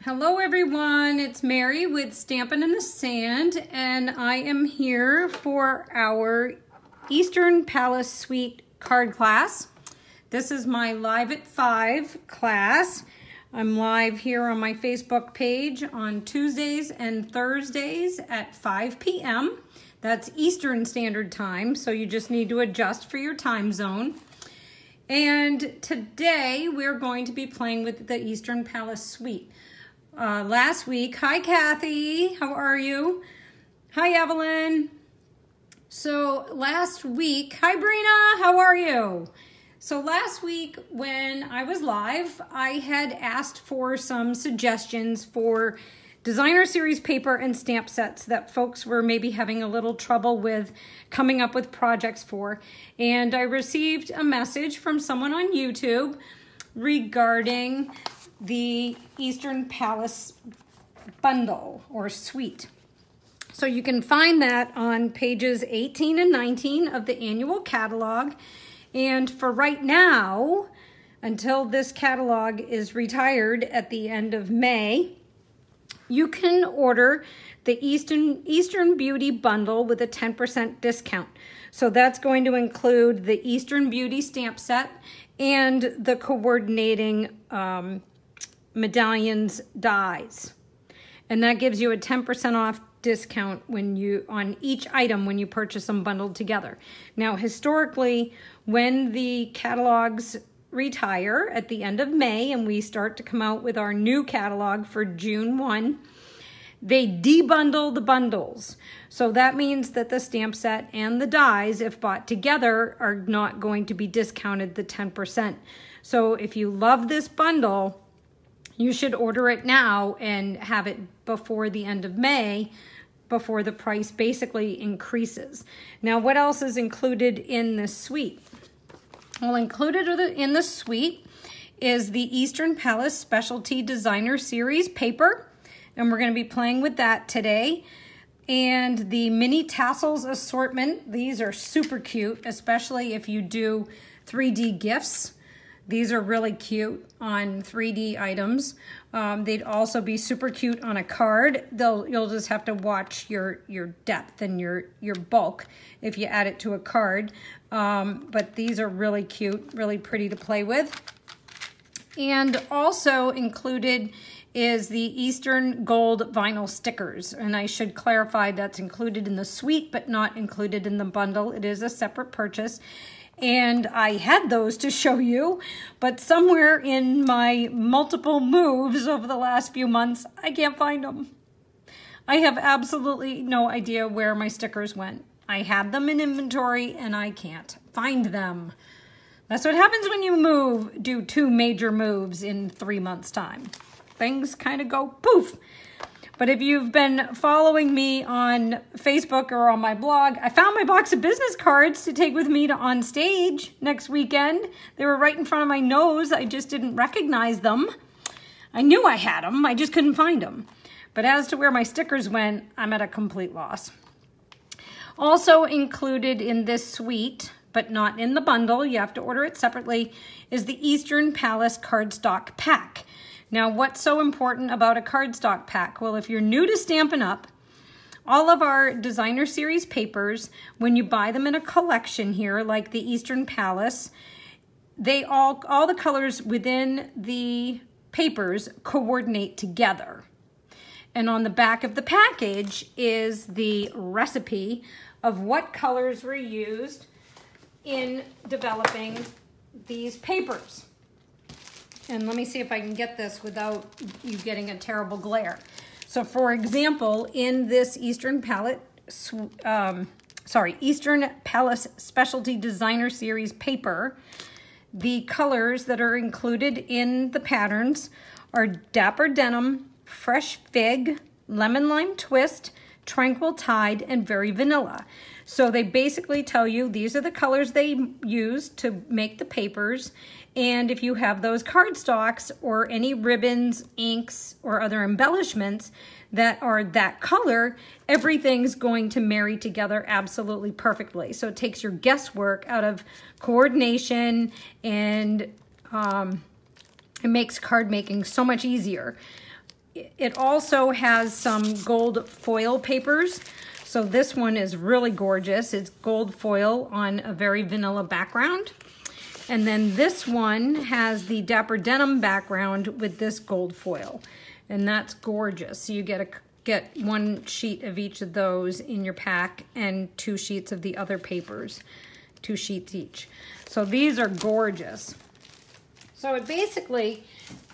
Hello everyone, it's Mary with Stampin' in the Sand, and I am here for our Eastern Palace Suite card class. This is my Live at 5 class. I'm live here on my Facebook page on Tuesdays and Thursdays at 5 p.m. That's Eastern Standard Time, so you just need to adjust for your time zone. And today we're going to be playing with the Eastern Palace Suite. Last week, hi Kathy, how are you? Hi Evelyn. So last week, hi Brina, how are you? So last week when I was live, I had asked for some suggestions for designer series paper and stamp sets that folks were maybe having a little trouble with coming up with projects for. And I received a message from someone on YouTube regarding the Eastern Palace bundle or suite. So you can find that on pages 18 and 19 of the annual catalog. And for right now, until this catalog is retired at the end of May, you can order the Eastern Beauty bundle with a 10% discount. So that's going to include the Eastern Beauty stamp set and the coordinating medallions dies, and that gives you a 10% off discount on each item when you purchase them bundled together. Now historically, when the catalogs retire at the end of May and we start to come out with our new catalog for June 1, they debundle the bundles. So that means that the stamp set and the dies, if bought together, are not going to be discounted the 10%. So if you love this bundle, you should order it now and have it before the end of May, before the price basically increases. Now, what else is included in this suite? Well, included in the suite is the Eastern Palace Specialty Designer Series paper, and we're going to be playing with that today. And the mini tassels assortment, these are super cute, especially if you do 3D gifts. These are really cute on 3D items. They'd also be super cute on a card. You'll just have to watch your depth and your bulk if you add it to a card. But these are really cute, really pretty to play with. And also included is the Eastern Gold vinyl stickers. And I should clarify that's included in the suite, but not included in the bundle. It is a separate purchase. And I had those to show you, but somewhere in my multiple moves over the last few months, I can't find them. I have absolutely no idea where my stickers went. I had them in inventory and I can't find them. That's what happens when you do 2 major moves in 3 months' time. Things kind of go poof. But if you've been following me on Facebook or on my blog, I found my box of business cards to take with me to on stage next weekend. They were right in front of my nose. I just didn't recognize them. I knew I had them. I just couldn't find them. But as to where my stickers went, I'm at a complete loss. Also included in this suite, but not in the bundle, you have to order it separately, is the Eastern Palace cardstock pack. Now, what's so important about a cardstock pack? Well, if you're new to Stampin' Up, all of our designer series papers, when you buy them in a collection here, like the Eastern Palace, all the colors within the papers coordinate together. And on the back of the package is the recipe of what colors were used in developing these papers. And let me see if I can get this without you getting a terrible glare. So for example, in this Eastern Palace Specialty Designer Series paper, the colors that are included in the patterns are Dapper Denim, Fresh Fig, Lemon Lime Twist, Tranquil Tide, and Very Vanilla. So they basically tell you these are the colors they use to make the papers. And if you have those cardstocks or any ribbons, inks, or other embellishments that are that color, everything's going to marry together absolutely perfectly. So it takes your guesswork out of coordination, and it makes card making so much easier. it also has some gold foil papers. So this one is really gorgeous. It's gold foil on a very vanilla background. And then this one has the Dapper Denim background with this gold foil. And that's gorgeous. So you get one sheet of each of those in your pack and 2 sheets of the other papers, 2 sheets each. So these are gorgeous. So it basically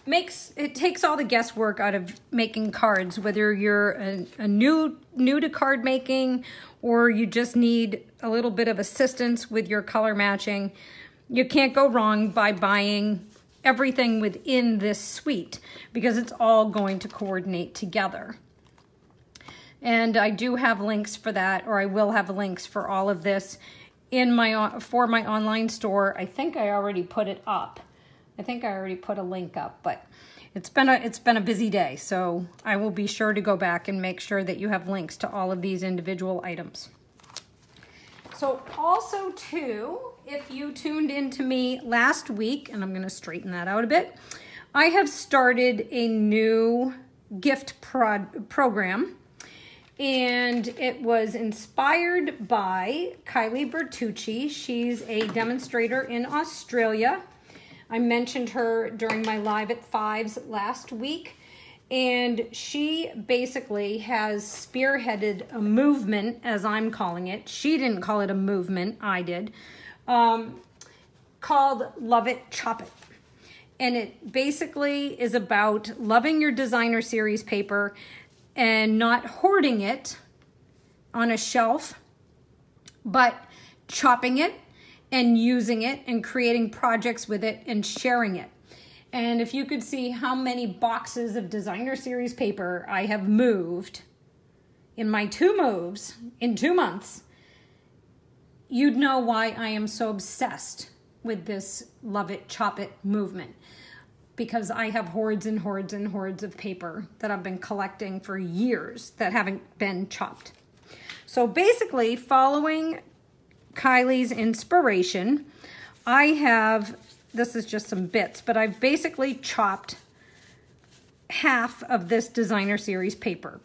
takes all the guesswork out of making cards, whether you're a new to card making or you just need a little bit of assistance with your color matching. You can't go wrong by buying everything within this suite because it's all going to coordinate together. And I do have links for that, or I will have links for all of this in my online store. I think I already put it up. I think I already put a link up, but it's been a busy day, so I will be sure to go back and make sure that you have links to all of these individual items. So also too, if you tuned into me last week, and I'm going to straighten that out a bit, I have started a new gift program, and it was inspired by Kylie Bertucci. She's a demonstrator in Australia. I mentioned her during my Live at 5s last week, and she basically has spearheaded a movement, as I'm calling it. She didn't call it a movement, I did, called Love It, Chop It. And it basically is about loving your designer series paper and not hoarding it on a shelf, but chopping it and using it and creating projects with it and sharing it. And if you could see how many boxes of designer series paper I have moved in my 2 moves in 2 months, you'd know why I am so obsessed with this Love It, Chop It movement. Because I have hordes and hordes and hordes of paper that I've been collecting for years that haven't been chopped. So basically, following Kylie's inspiration, I have, this is just some bits, but I've basically chopped half of this designer series paper.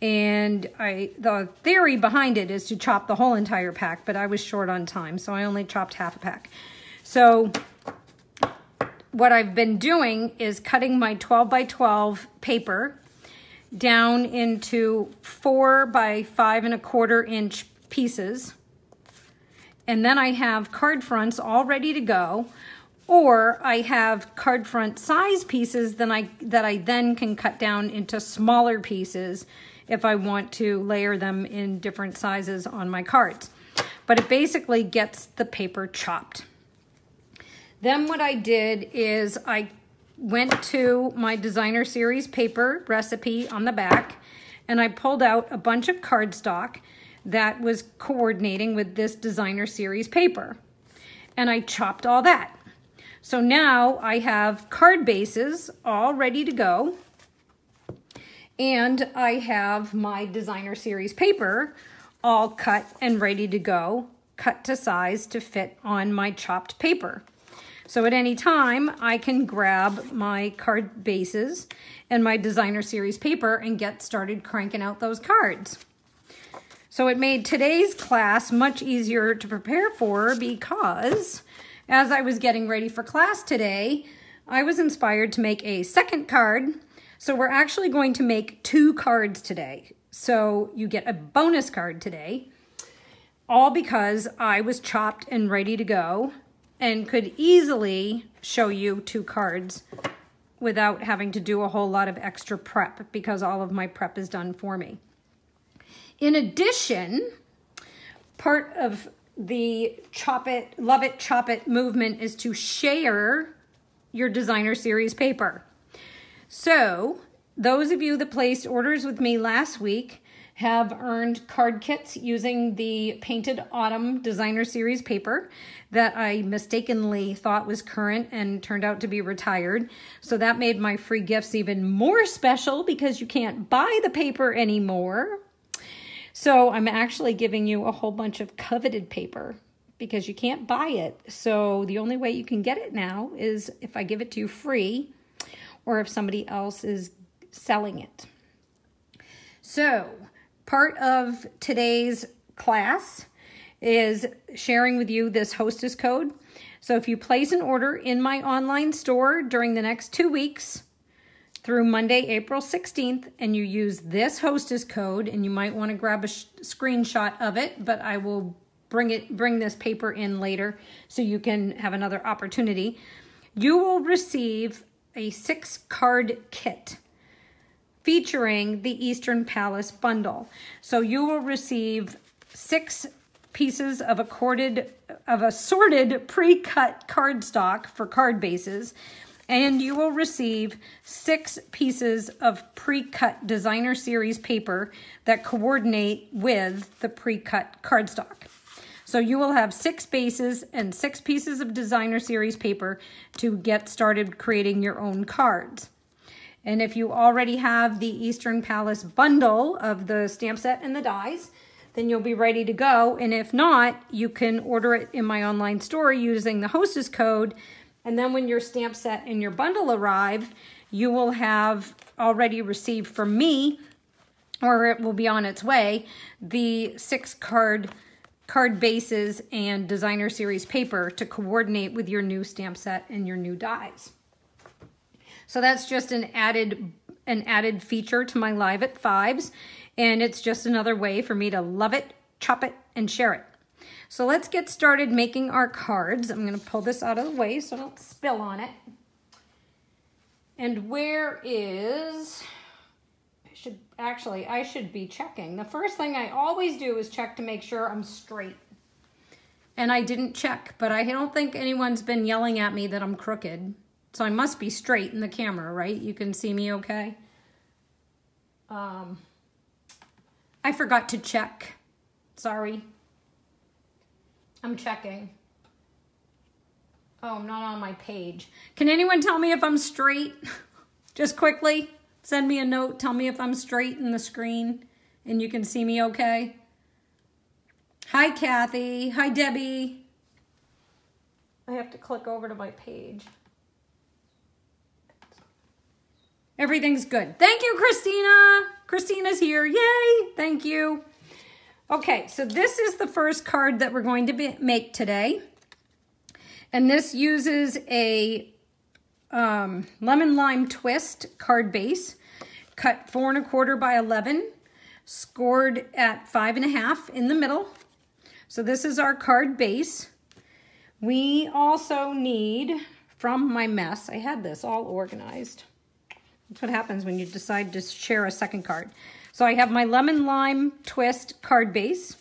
And the theory behind it is to chop the whole entire pack, but I was short on time, so I only chopped half a pack. So what I've been doing is cutting my 12 by 12 paper down into 4 by 5 1/4 inch pieces. And then I have card fronts all ready to go, or I have card front size pieces that I then can cut down into smaller pieces if I want to layer them in different sizes on my cards. But it basically gets the paper chopped. Then what I did is I went to my designer series paper recipe on the back, and I pulled out a bunch of cardstock that was coordinating with this designer series paper. And I chopped all that. So now I have card bases all ready to go. And I have my designer series paper all cut and ready to go, cut to size to fit on my chopped paper. So at any time, I can grab my card bases and my designer series paper and get started cranking out those cards. So it made today's class much easier to prepare for because as I was getting ready for class today, I was inspired to make a second card. So we're actually going to make 2 cards today. So you get a bonus card today, all because I was chopped and ready to go and could easily show you 2 cards without having to do a whole lot of extra prep because all of my prep is done for me. In addition, part of the Love It, Chop It movement is to share your designer series paper. So those of you that placed orders with me last week have earned card kits using the Painted Autumn designer series paper that I mistakenly thought was current and turned out to be retired. So that made my free gifts even more special because you can't buy the paper anymore. So I'm actually giving you a whole bunch of coveted paper because you can't buy it. So the only way you can get it now is if I give it to you free or if somebody else is selling it. So part of today's class is sharing with you this Hostess code. So if you place an order in my online store during the next 2 weeks through Monday, April 16th, and you use this Hostess code, and you might want to grab a screenshot of it, but I will bring this paper in later so you can have another opportunity, you will receive a 6-card kit featuring the Eastern Palace bundle. So you will receive 6 pieces of assorted pre-cut cardstock for card bases, and you will receive 6 pieces of pre-cut designer series paper that coordinate with the pre-cut cardstock. So you will have 6 bases and 6 pieces of designer series paper to get started creating your own cards. And if you already have the Eastern Palace bundle of the stamp set and the dies, then you'll be ready to go. And if not, you can order it in my online store using the Hostess code. And then when your stamp set and your bundle arrive, you will have already received from me, or it will be on its way, the 6 card bases and designer series paper to coordinate with your new stamp set and your new dies. So that's just an added feature to my Live at 5s, and it's just another way for me to love it, chop it, and share it. So let's get started making our cards. I'm going to pull this out of the way so I don't spill on it. And where is... I should be checking. The first thing I always do is check to make sure I'm straight. And I didn't check, but I don't think anyone's been yelling at me that I'm crooked. So I must be straight in the camera, right? You can see me okay? I forgot to check. Sorry. I'm checking. Oh, I'm not on my page. Can anyone tell me if I'm straight? Just quickly. Send me a note. Tell me if I'm straight in the screen and you can see me okay. Hi, Kathy. Hi, Debbie. I have to click over to my page. Everything's good. Thank you, Christina. Christina's here. Yay. Thank you. Okay, so this is the first card that we're going to make today. And this uses a lemon lime twist card base, cut 4 1/4 by 11, scored at 5.5 in the middle. So this is our card base. We also need, from my mess, I had this all organized. That's what happens when you decide to share a second card. So I have my lemon lime twist card base.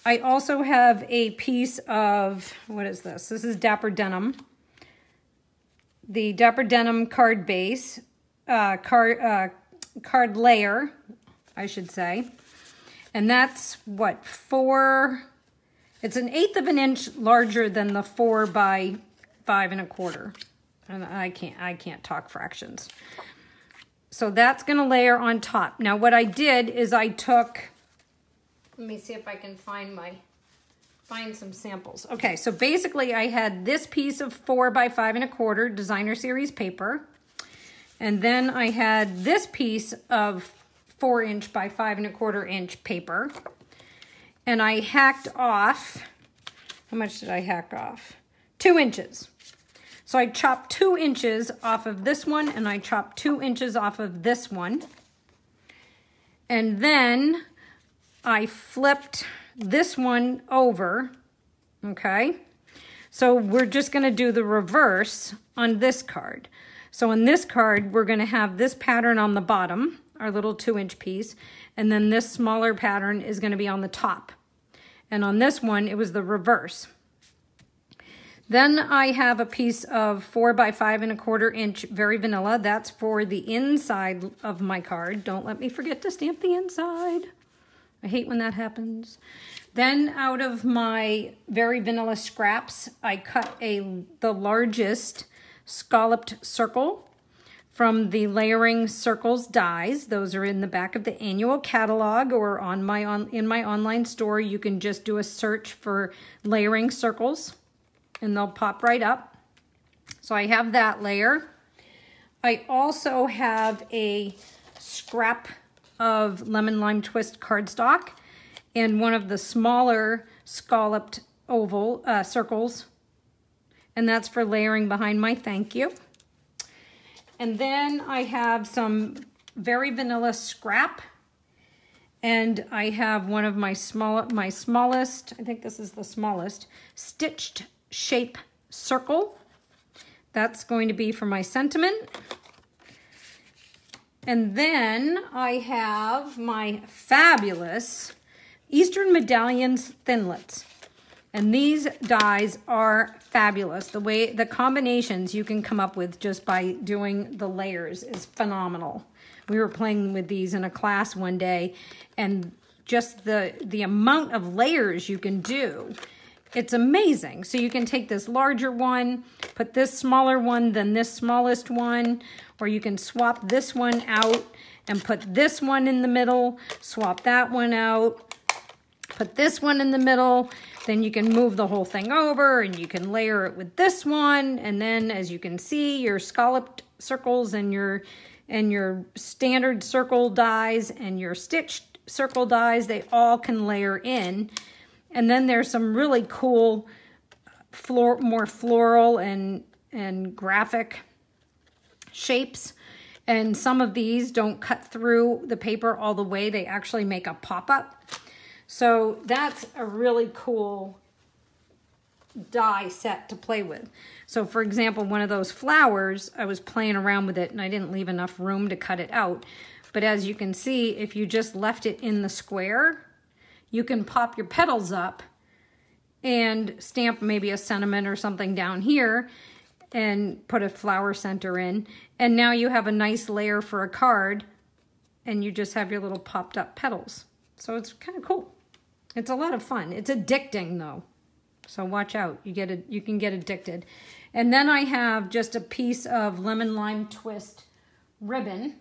I also have a piece of, what is this? This is Dapper Denim. The Dapper Denim card base, card layer, I should say. And that's what, 4, it's 1/8 of an inch larger than the 4 by 5 1/4. And I can't talk fractions. So that's gonna layer on top. Now what I did is I took, let me see if I can find some samples. Okay, so basically I had this piece of 4 by 5 1/4 designer series paper. And then I had this piece of 4 inch by 5 1/4 inch paper. And I hacked off, how much did I hack off? 2 inches. So I chopped 2 inches off of this one and I chopped 2 inches off of this one. And then I flipped this one over, okay? So we're just gonna do the reverse on this card. So on this card, we're gonna have this pattern on the bottom, our little 2 inch piece, and then this smaller pattern is gonna be on the top. And on this one, it was the reverse. Then I have a piece of 4 by 5 1/4 inch Very Vanilla. That's for the inside of my card. Don't let me forget to stamp the inside. I hate when that happens. Then out of my Very Vanilla scraps, I cut the largest scalloped circle from the Layering Circles dies. Those are in the back of the annual catalog, or in my online store. You can just do a search for Layering Circles and they'll pop right up. So I have that layer. I also have a scrap of lemon lime twist cardstock and one of the smaller scalloped oval circles, and that's for layering behind my thank you. And then I have some very vanilla scrap, and I have one of my smallest, I think this is the smallest, stitched shape circle. That's going to be for my sentiment. And then I have my fabulous Eastern Medallions Thinlits. And these dies are fabulous. The combinations you can come up with just by doing the layers is phenomenal. We were playing with these in a class one day, and just the amount of layers you can do, it's amazing. So you can take this larger one, put this smaller one, then this smallest one, or you can swap this one out and put this one in the middle, swap that one out, put this one in the middle, then you can move the whole thing over and you can layer it with this one. And then as you can see, your scalloped circles and your standard circle dies and your stitched circle dies, they all can layer in. And then there's some really cool more floral and graphic shapes. And some of these don't cut through the paper all the way. They actually make a pop-up. So that's a really cool die set to play with. So for example, one of those flowers, I was playing around with it and I didn't leave enough room to cut it out. But as you can see, if you just left it in the square, you can pop your petals up and stamp maybe a sentiment or something down here and put a flower center in. And now you have a nice layer for a card and you just have your little popped up petals. So it's kind of cool. It's a lot of fun. It's addicting though. So watch out. You can get addicted. And then I have just a piece of lemon lime twist ribbon,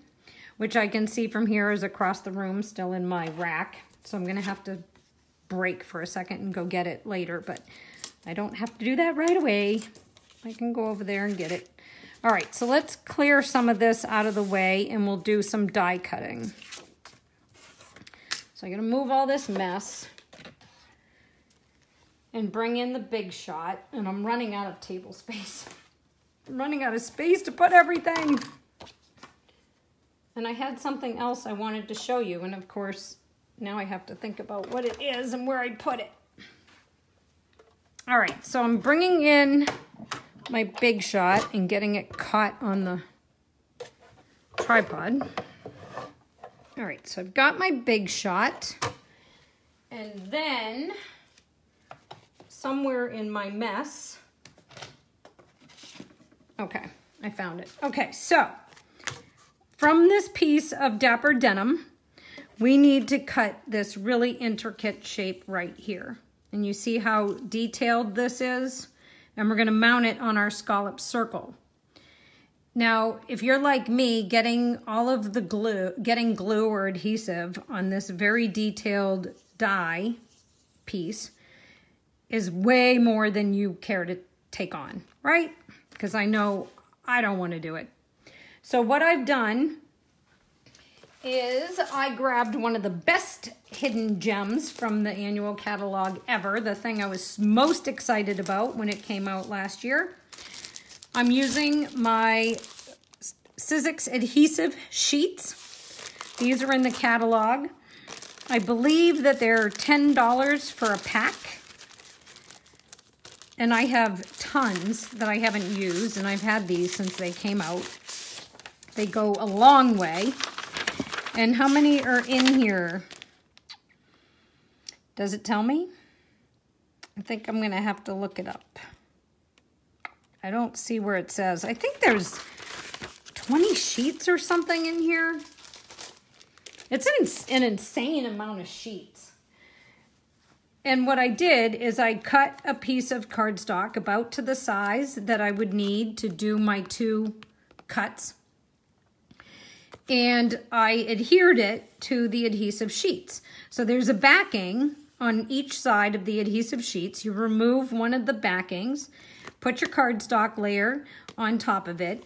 which I can see from here is across the room, still in my rack. So I'm going to have to break for a second and go get it later, but I don't have to do that right away. I can go over there and get it. All right, so let's clear some of this out of the way and we'll do some die cutting. So I'm going to move all this mess and bring in the big shot, and I'm running out of table space. I'm running out of space to put everything. And I had something else I wanted to show you, and of course, now I have to think about what it is and where I put it. All right, so I'm bringing in my big shot and getting it caught on the tripod. All right, so I've got my big shot, and then somewhere in my mess, okay, I found it. Okay, so from this piece of Dapper Denim, we need to cut this really intricate shape right here. And you see how detailed this is? And we're gonna mount it on our scallop circle. Now, if you're like me, getting glue or adhesive on this very detailed die piece is way more than you care to take on, right? Because I know I don't want to do it. So what I've done is I grabbed one of the best hidden gems from the annual catalog ever, the thing I was most excited about when it came out last year. I'm using my Sizzix adhesive sheets. These are in the catalog. I believe that they're $10 for a pack. And I have tons that I haven't used, and I've had these since they came out. They go a long way. And how many are in here? Does it tell me? I think I'm gonna have to look it up. I don't see where it says. I think there's 20 sheets or something in here. It's an insane amount of sheets. And what I did is I cut a piece of cardstock about to the size that I would need to do my 2 cuts. And I adhered it to the adhesive sheets. So there's a backing on each side of the adhesive sheets. You remove one of the backings, put your cardstock layer on top of it,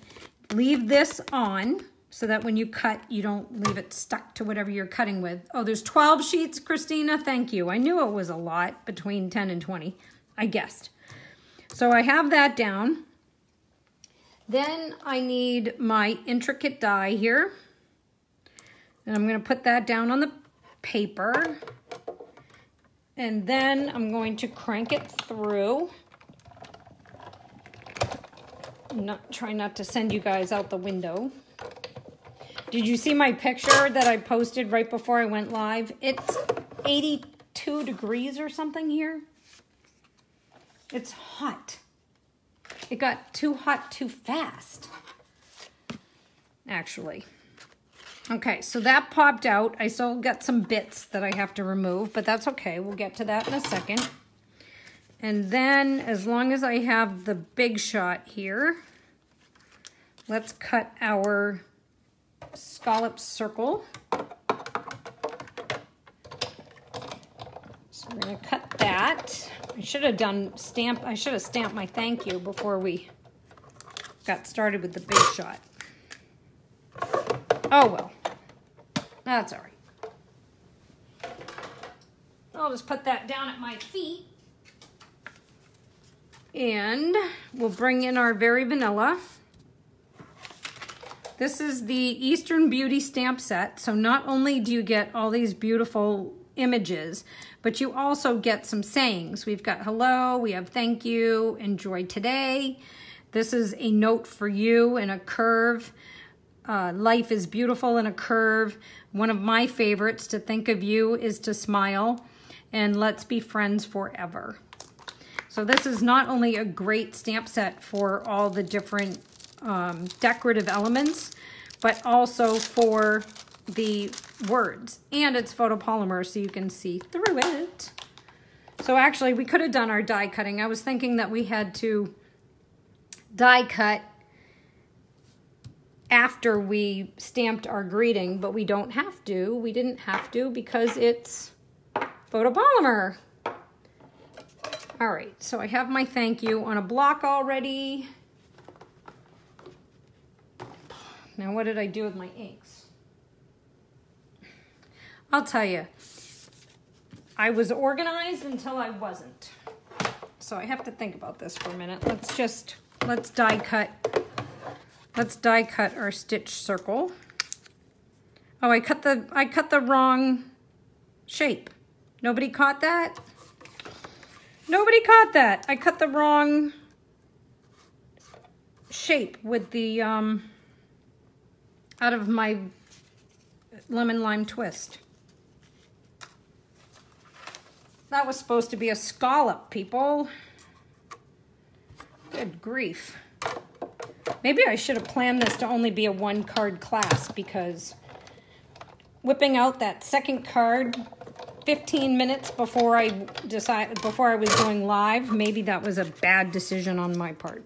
Leave this on so that when you cut, you don't leave it stuck to whatever you're cutting with. Oh, there's 12 sheets, Christina. Thank you. I knew it was a lot, between 10 and 20. I guessed. So I have that down. Then I need my intricate die here. And I'm going to put that down on the paper. And then I'm going to crank it through. Try not to send you guys out the window. Did you see my picture that I posted right before I went live? It's 82 degrees or something here. It's hot. It got too hot too fast, actually. Okay, so that popped out. I still got some bits that I have to remove, but that's okay. We'll get to that in a second. And then, as long as I have the big shot here, let's cut our scallop circle. So we're going to cut that. I should have stamped my thank you before we got started with the big shot. Oh well, that's all right. I'll just put that down at my feet. And we'll bring in our Very Vanilla. This is the Eastern Beauty stamp set. So not only do you get all these beautiful images, but you also get some sayings. We've got hello, we have thank you, enjoy today. This is a note for you in a curve. Life is beautiful in a curve. One of my favorites to think of you is to smile. And let's be friends forever. So this is not only a great stamp set for all the different decorative elements, but also for the words. And it's photopolymer, so you can see through it. So actually, we could have done our die cutting. I was thinking that we had to die cut after we stamped our greeting, but we don't have to. We didn't have to because it's photopolymer. All right, so I have my thank you on a block already. Now, what did I do with my inks? I'll tell you, I was organized until I wasn't. So I have to think about this for a minute. Let's die cut our stitch circle. Oh, I cut the wrong shape. Nobody caught that? Nobody caught that. I cut the wrong shape with the, out of my lemon lime twist. That was supposed to be a scallop, people. Good grief. Maybe I should have planned this to only be a one-card class, because whipping out that second card 15 minutes before I was going live, maybe that was a bad decision on my part.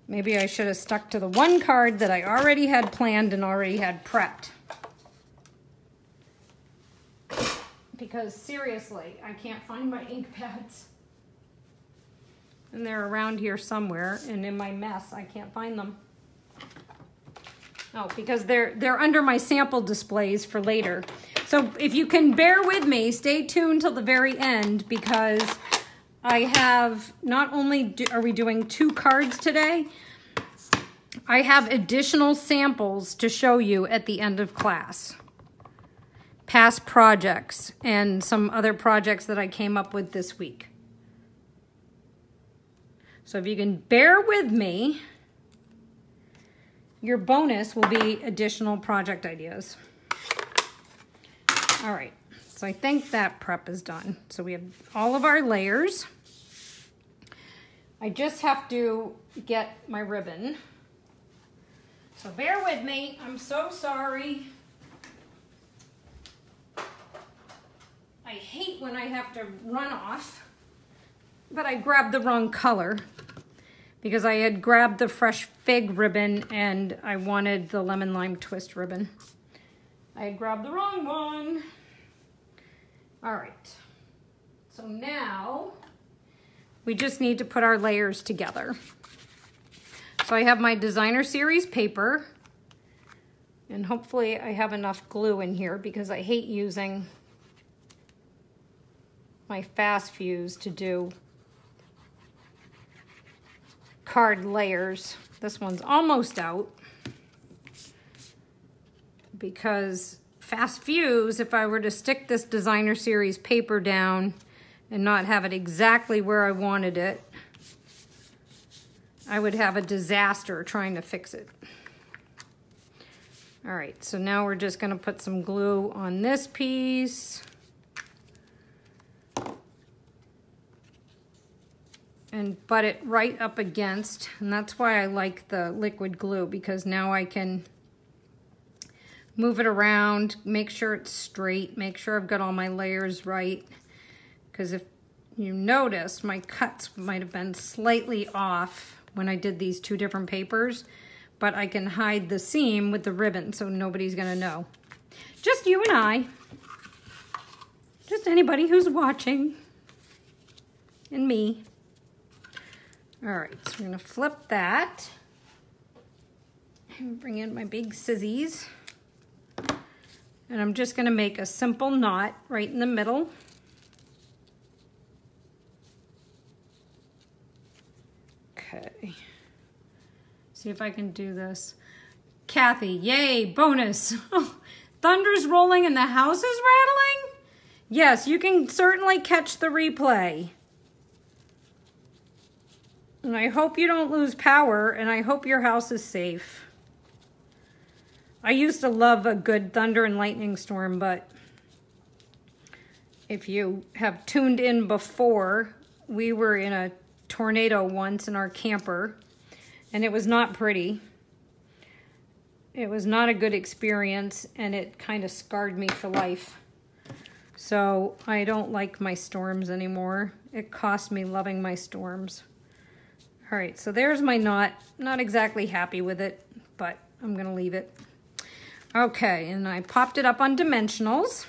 Maybe I should have stuck to the one card that I already had planned and already had prepped. Because seriously, I can't find my ink pads. And they're around here somewhere, and in my mess, I can't find them. Oh, because they're under my sample displays for later. So if you can bear with me, stay tuned till the very end, because I have, not only are we doing 2 cards today, I have additional samples to show you at the end of class. Past projects and some other projects that I came up with this week. So if you can bear with me, your bonus will be additional project ideas. All right, so I think that prep is done. So we have all of our layers. I just have to get my ribbon. So bear with me, I'm so sorry. I hate when I have to run off, but I grabbed the wrong color because I had grabbed the fresh fig ribbon and I wanted the lemon lime twist ribbon. I had grabbed the wrong one. All right, so now we just need to put our layers together. So I have my designer series paper, and hopefully I have enough glue in here because I hate using my fast fuse to do card layers. This one's almost out because fast fuse, if I were to stick this designer series paper down and not have it exactly where I wanted it, I would have a disaster trying to fix it. All right, so now we're just gonna put some glue on this piece. And butt it right up against, and that's why I like the liquid glue, because now I can move it around, make sure it's straight, make sure I've got all my layers right. Because if you notice, my cuts might have been slightly off when I did these two different papers, but I can hide the seam with the ribbon so nobody's gonna know. Just you and I. Just anybody who's watching. And me. All right, so we're gonna flip that. And bring in my big scissors. And I'm just gonna make a simple knot right in the middle. Okay. See if I can do this. Kathy, yay, bonus. Thunder's rolling and the house is rattling? Yes, you can certainly catch the replay. And I hope you don't lose power, and I hope your house is safe. I used to love a good thunder and lightning storm, but if you have tuned in before, we were in a tornado once in our camper, and it was not pretty. It was not a good experience, and it kind of scarred me for life. So I don't like my storms anymore. It cost me loving my storms. All right, so there's my knot. Not exactly happy with it, but I'm gonna leave it. Okay, and I popped it up on dimensionals.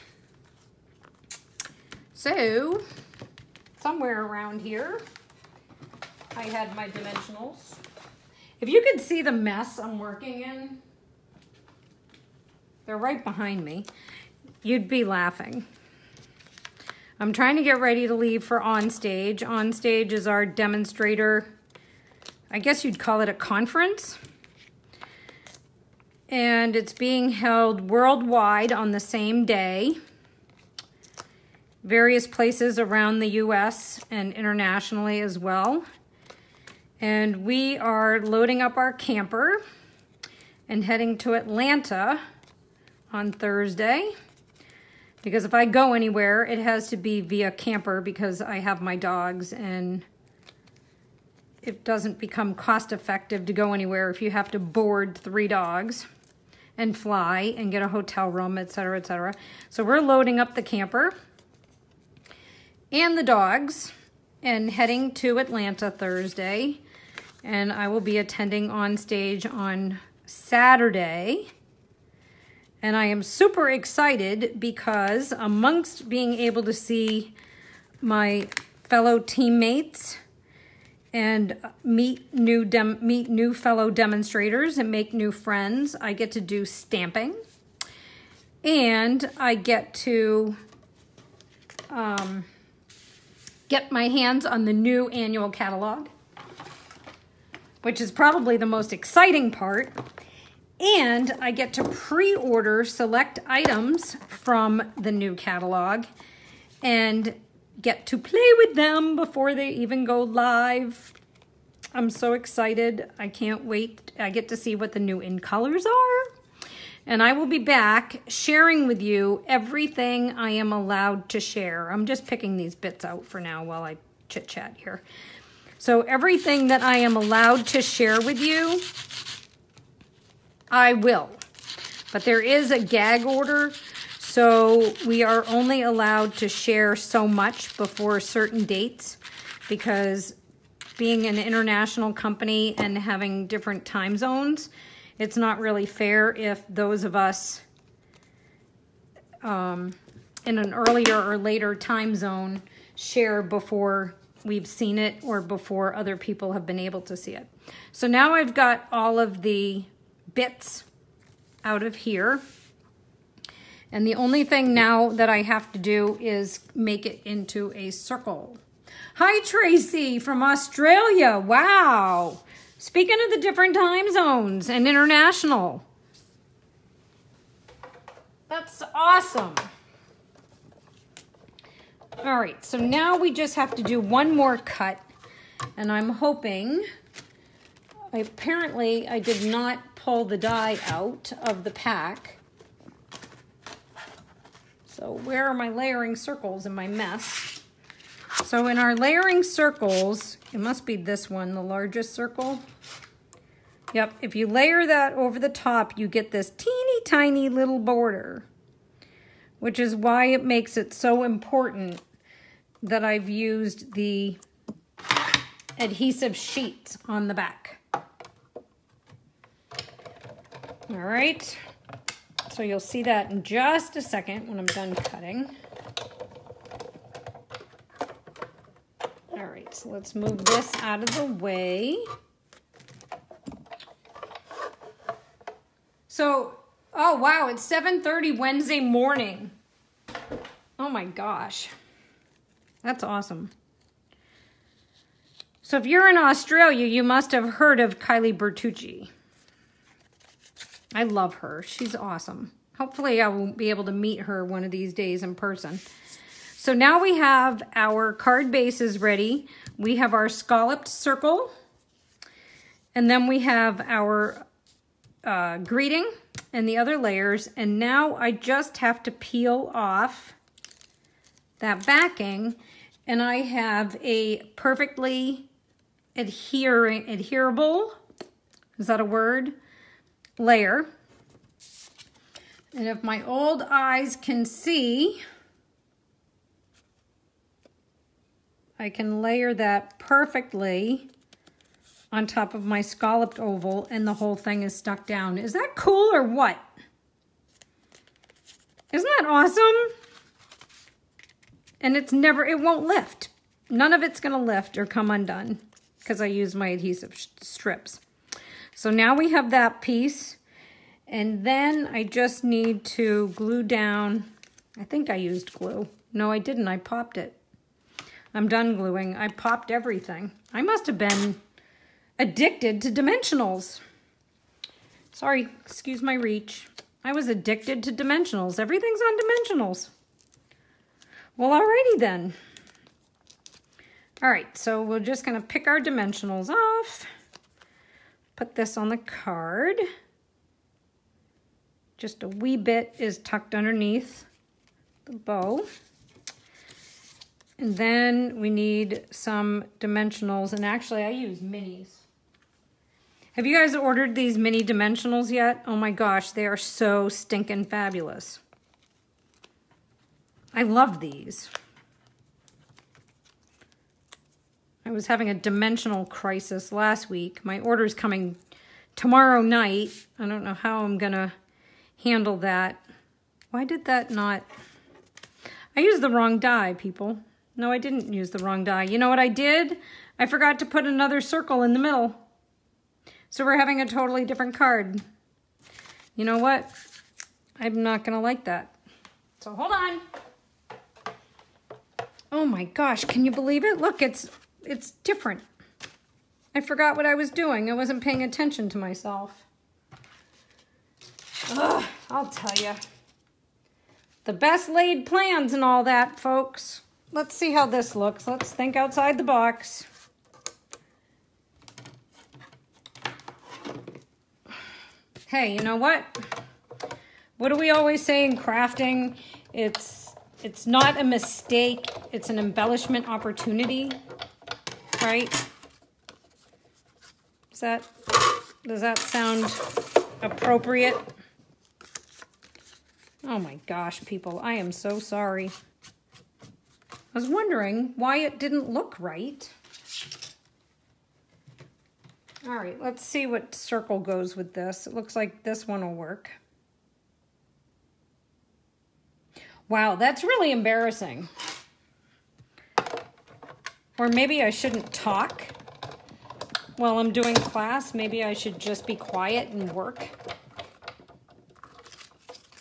So, somewhere around here, I had my dimensionals. If you could see the mess I'm working in, they're right behind me, you'd be laughing. I'm trying to get ready to leave for Onstage. Onstage is our demonstrator, I guess you'd call it a conference. And it's being held worldwide on the same day. Various places around the US and internationally as well. And we are loading up our camper and heading to Atlanta on Thursday. Because if I go anywhere, it has to be via camper because I have my dogs, and it doesn't become cost effective to go anywhere if you have to board 3 dogs and fly and get a hotel room, etc., etc. So we're loading up the camper and the dogs and heading to Atlanta Thursday. And I will be attending Onstage on Saturday. And I am super excited because amongst being able to see my fellow teammates and meet new fellow demonstrators and make new friends, I get to do stamping. And I get to get my hands on the new annual catalog, which is probably the most exciting part. And I get to pre-order select items from the new catalog and get to play with them before they even go live. I'm so excited. I can't wait. I get to see what the new in colors are. And I will be back sharing with you everything I am allowed to share. I'm just picking these bits out for now while I chit-chat here. So everything that I am allowed to share with you, I will. But there is a gag order, so we are only allowed to share so much before certain dates, because being an international company and having different time zones, it's not really fair if those of us in an earlier or later time zone share before we've seen it or before other people have been able to see it. So now I've got all of the bits out of here. And the only thing now that I have to do is make it into a circle. Hi, Tracy from Australia. Wow. Speaking of the different time zones and international. That's awesome. All right, so now we just have to do one more cut. And I'm hoping, apparently I did not pull the die out of the pack. So where are my layering circles in my mess? So in our layering circles, it must be this one, the largest circle. Yep, if you layer that over the top, you get this teeny tiny little border, which is why it makes it so important that I've used the adhesive sheets on the back. All right, so you'll see that in just a second when I'm done cutting. All right, so let's move this out of the way. So, oh wow, it's 7:30 Wednesday morning. Oh my gosh, that's awesome. So if you're in Australia, you must have heard of Kylie Bertucci. I love her, she's awesome. Hopefully I will be able to meet her one of these days in person. So now we have our card bases ready. We have our scalloped circle, and then we have our greeting and the other layers. And now I just have to peel off that backing, and I have a perfectly adherable, is that a word, layer. And if my old eyes can see, I can layer that perfectly on top of my scalloped oval, and the whole thing is stuck down. Is that cool or what? Isn't that awesome? And it won't lift. None of it's gonna lift or come undone because I use my adhesive strips. So now we have that piece, and then I just need to glue down. I think I used glue. No, I didn't, I popped it. I'm done gluing. I popped everything. I must have been addicted to dimensionals. Sorry, excuse my reach. I was addicted to dimensionals. Everything's on dimensionals. Well, alrighty then. All right, so we're just gonna pick our dimensionals off. Put this on the card. Just a wee bit is tucked underneath the bow. And then we need some dimensionals, and actually I use minis. Have you guys ordered these mini dimensionals yet? Oh my gosh, they are so stinking fabulous. I love these. I was having a dimensional crisis last week. My order's coming tomorrow night. I don't know how I'm gonna handle that. Why did that not? I used the wrong die, people. No, I didn't use the wrong die. You know what I did? I forgot to put another circle in the middle. So we're having a totally different card. You know what? I'm not gonna like that. So hold on. Oh my gosh, can you believe it? Look, it's different. I forgot what I was doing. I wasn't paying attention to myself. Ugh, I'll tell you. The best laid plans and all that, folks. Let's see how this looks. Let's think outside the box. Hey, you know what? What do we always say in crafting? It's not a mistake, it's an embellishment opportunity, right? Does that sound appropriate? Oh my gosh, people, I am so sorry. I was wondering why it didn't look right. All right, let's see what circle goes with this. It looks like this one will work. Wow, that's really embarrassing. Or maybe I shouldn't talk while I'm doing class. Maybe I should just be quiet and work.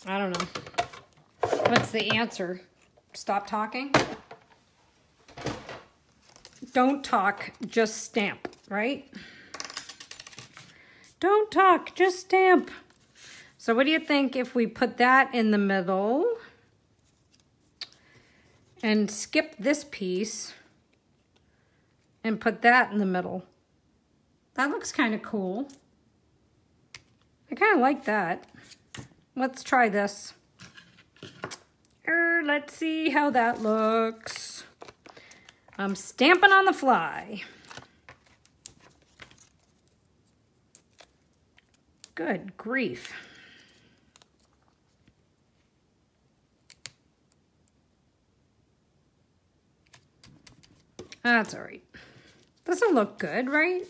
I don't know. What's the answer? Stop talking? Don't talk, just stamp, right? Don't talk, just stamp. So what do you think if we put that in the middle and skip this piece and put that in the middle? That looks kind of cool. I kind of like that. Let's try this. Let's see how that looks. I'm stamping on the fly. Good grief. That's all right. Doesn't look good, right?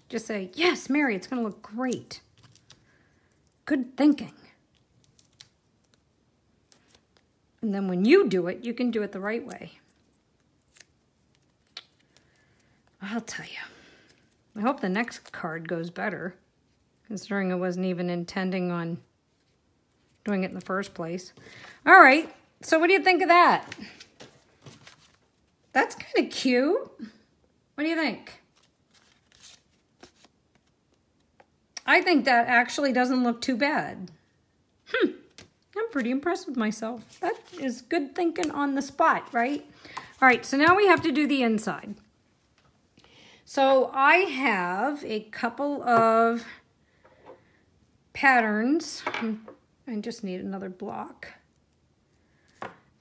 Just say, yes, Mary, it's going to look great. Good thinking. And then when you do it, you can do it the right way. I'll tell you. I hope the next card goes better, considering I wasn't even intending on doing it in the first place. All right, so what do you think of that? That's kind of cute. What do you think? I think that actually doesn't look too bad. I'm pretty impressed with myself. That is good thinking on the spot, right? All right, so now we have to do the inside. So I have a couple of patterns. I just need another block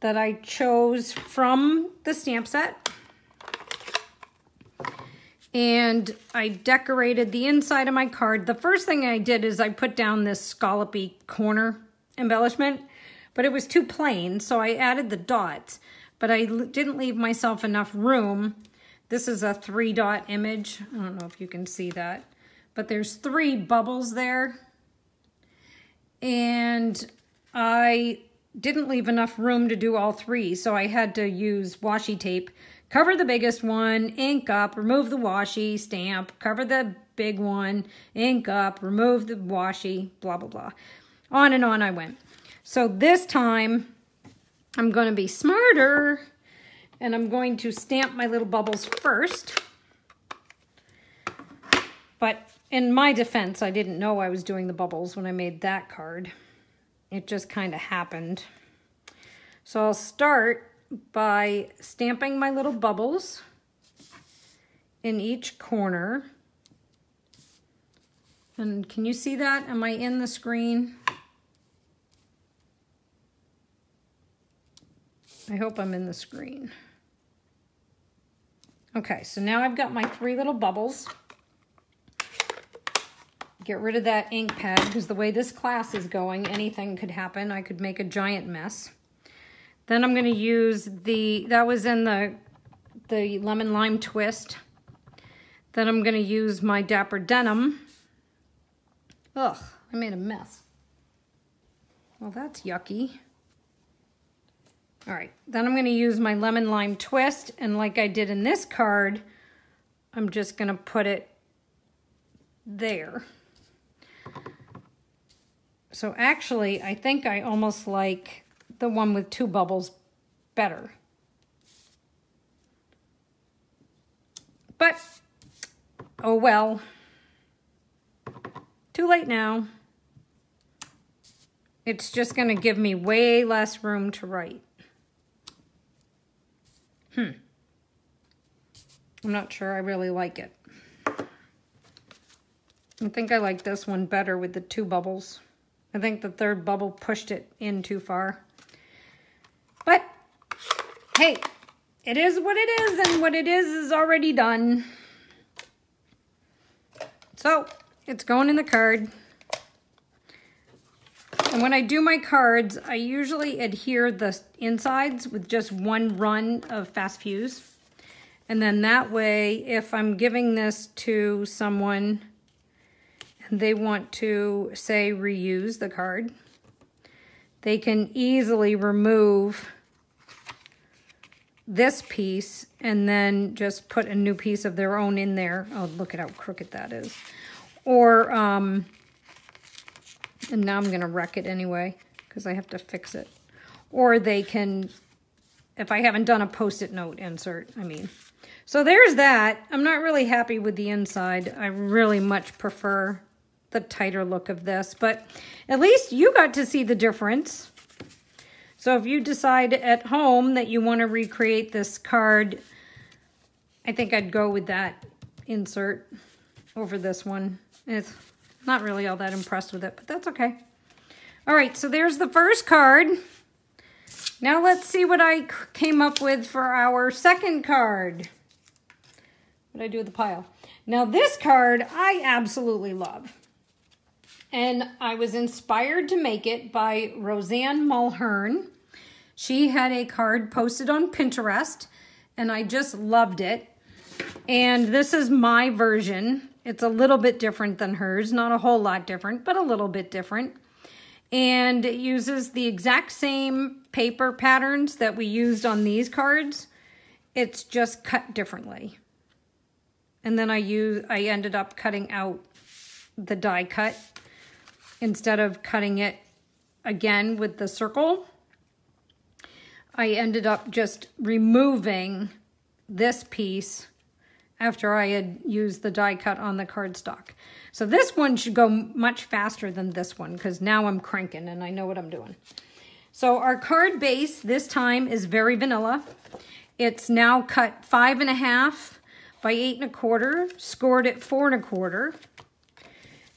that I chose from the stamp set. And I decorated the inside of my card. The first thing I did is I put down this scallopy corner embellishment, but it was too plain, so I added the dots, but I didn't leave myself enough room. This is a 3-dot image. I don't know if you can see that, but there's 3 bubbles there. And I didn't leave enough room to do all 3, so I had to use washi tape. Cover the biggest one, ink up, remove the washi, stamp, cover the big one, ink up, remove the washi, blah, blah, blah. On and on I went. So this time, I'm going to be smarter, and I'm going to stamp my little bubbles first. But in my defense, I didn't know I was doing the bubbles when I made that card. It just kind of happened. So I'll start by stamping my little bubbles in each corner. And can you see that? Am I in the screen? I hope I'm in the screen. Okay, so now I've got my 3 little bubbles. Get rid of that ink pad, because the way this class is going, anything could happen. I could make a giant mess. Then I'm going to use that was in the lemon lime twist. Then I'm going to use my Dapper Denim. Ugh, I made a mess. Well, that's yucky. All right, then I'm going to use my lemon lime twist, and like I did in this card, I'm just going to put it there. So actually, I think I almost like the one with 2 bubbles better. But, oh well. Too late now. It's just going to give me way less room to write. I'm not sure I really like it. I think I like this one better with the 2 bubbles. I think the 3rd bubble pushed it in too far. But, hey, it is what it is, and what it is already done. So, it's going in the card. And when I do my cards, I usually adhere the insides with just 1 run of Fast Fuse. And then that way, if I'm giving this to someone and they want to, say, reuse the card, they can easily remove this piece and then just put a new piece of their own in there. Oh, look at how crooked that is. Or, and now I'm gonna wreck it anyway because I have to fix it. Or they can, if I haven't done a Post-it note insert, I mean. So there's that. I'm not really happy with the inside. I really much prefer the tighter look of this, but at least you got to see the difference. So if you decide at home that you want to recreate this card, I think I'd go with that insert over this one. It's not really all that impressed with it, but that's okay. All right, so there's the first card. Now let's see what I came up with for our second card. What did I do with the pile? Now this card I absolutely love. And I was inspired to make it by Roseanne Mulhern. She had a card posted on Pinterest, and I just loved it. And this is my version. It's a little bit different than hers. Not a whole lot different, but a little bit different. And it uses the exact same paper patterns that we used on these cards. It's just cut differently. And then I ended up cutting out the die cut instead of cutting it again with the circle. I ended up just removing this piece after I had used the die cut on the cardstock. So this one should go much faster than this one because now I'm cranking and I know what I'm doing. So our card base this time is very vanilla. It's now cut 5.5 by 8 1/4, scored at 4 1/4.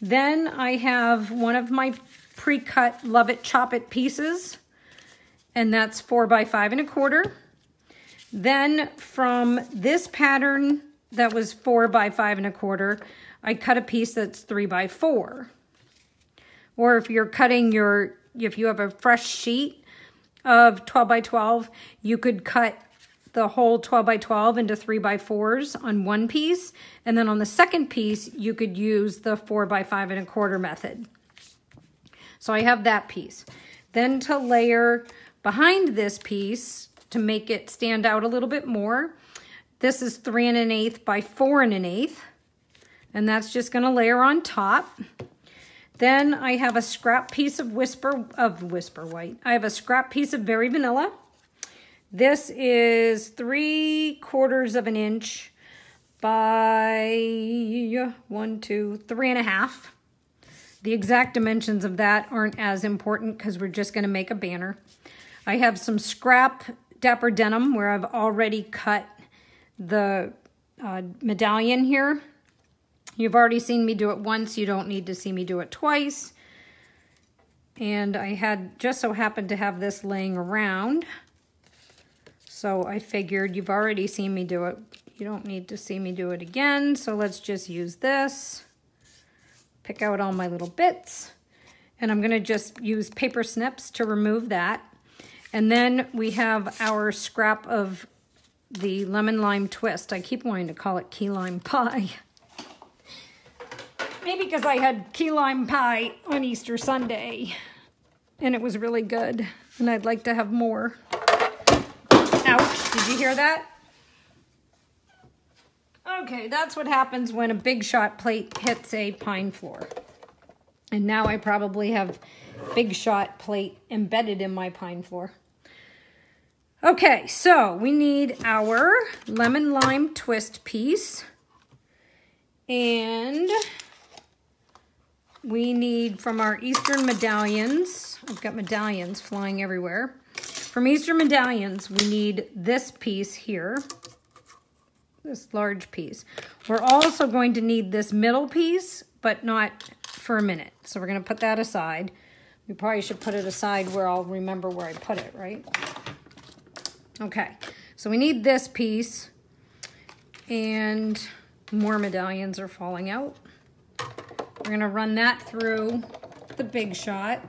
Then I have one of my pre-cut Love It Chop It pieces, and that's 4 by 5 1/4. Then from this pattern that was 4 by 5 1/4, I cut a piece that's 3 by 4. Or if you're cutting if you have a fresh sheet of 12 by 12, you could cut the whole 12 by 12 into 3 by 4s on one piece. And then on the second piece, you could use the 4 by 5 1/4 method. So I have that piece. Then to layer behind this piece to make it stand out a little bit more, this is 3 1/8 by 4 1/8. And that's just gonna layer on top. Then I have a scrap piece of Whisper White. I have a scrap piece of Very Vanilla. This is 3/4 of an inch by 1, 2, 3.5. The exact dimensions of that aren't as important because we're just gonna make a banner. I have some scrap Dapper Denim where I've already cut the medallion here. You've already seen me do it once. You don't need to see me do it twice. And I had just so happened to have this laying around. So I figured you've already seen me do it. You don't need to see me do it again. So let's just use this. Pick out all my little bits. And I'm gonna just use paper snips to remove that. And then we have our scrap of the lemon lime twist. I keep wanting to call it key lime pie. Maybe because I had key lime pie on Easter Sunday and it was really good and I'd like to have more. Ouch, did you hear that? Okay, that's what happens when a Big Shot plate hits a pine floor. And now I probably have Big Shot plate embedded in my pine floor. Okay, so we need our lemon lime twist piece. And we need from our Eastern medallions, I've got medallions flying everywhere. From Eastern medallions, we need this piece here, this large piece. We're also going to need this middle piece, but not for a minute. So we're gonna put that aside. We probably should put it aside where I'll remember where I put it, right? Okay, so we need this piece and more medallions are falling out. We're gonna run that through the Big Shot.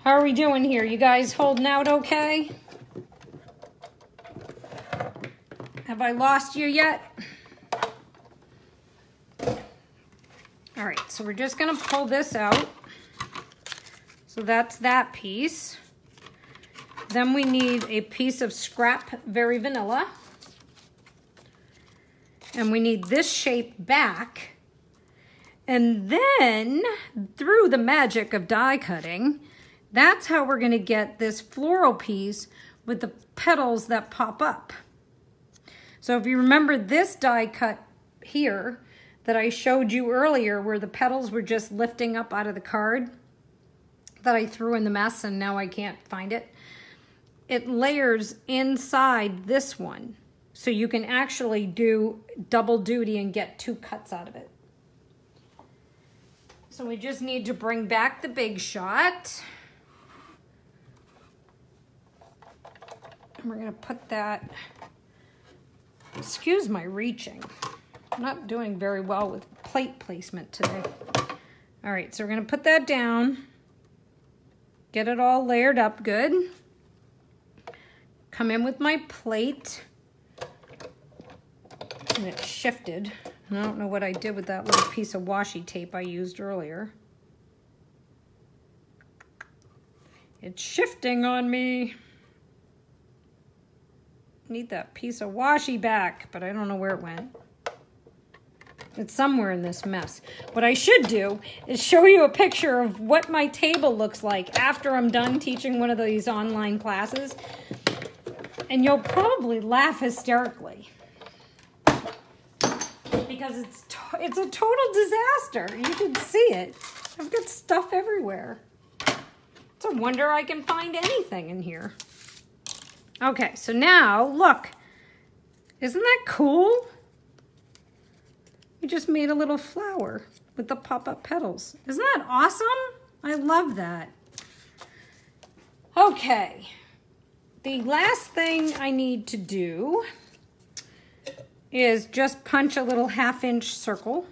How are we doing here? You guys holding out okay? Have I lost you yet? All right, so we're just gonna pull this out. So that's that piece. Then we need a piece of scrap Very Vanilla. And we need this shape back. And then, through the magic of die cutting, that's how we're going to get this floral piece with the petals that pop up. So if you remember this die cut here that I showed you earlier, where the petals were just lifting up out of the card that I threw in the mess and now I can't find it, it layers inside this one. So you can actually do double duty and get 2 cuts out of it. So we just need to bring back the Big Shot. And we're gonna put that, excuse my reaching. I'm not doing very well with plate placement today. All right, so we're gonna put that down, get it all layered up good. Come in with my plate, and it shifted. I don't know what I did with that little piece of washi tape I used earlier. It's shifting on me. Need that piece of washi back, but I don't know where it went. It's somewhere in this mess. What I should do is show you a picture of what my table looks like after I'm done teaching one of these online classes. And you'll probably laugh hysterically. Because it's a total disaster. You can see it. I've got stuff everywhere. It's a wonder I can find anything in here. Okay, so now, look. Isn't that cool? We just made a little flower with the pop-up petals. Isn't that awesome? I love that. Okay. The last thing I need to do is just punch a little 1/2-inch circle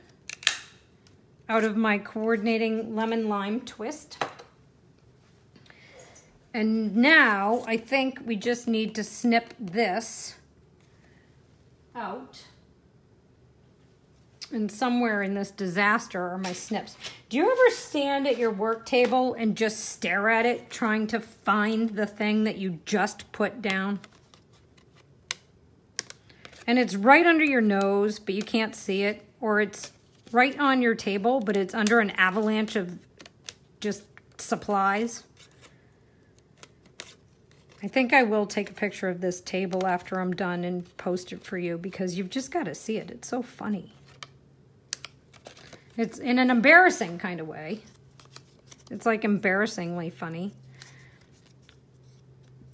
out of my coordinating lemon lime twist. And now I think we just need to snip this out. And somewhere in this disaster are my snips. Do you ever stand at your work table and just stare at it, trying to find the thing that you just put down? And it's right under your nose, but you can't see it. Or it's right on your table, but it's under an avalanche of just supplies. I think I will take a picture of this table after I'm done and post it for you, because you've just got to see it. It's so funny. It's in an embarrassing kind of way. It's like embarrassingly funny.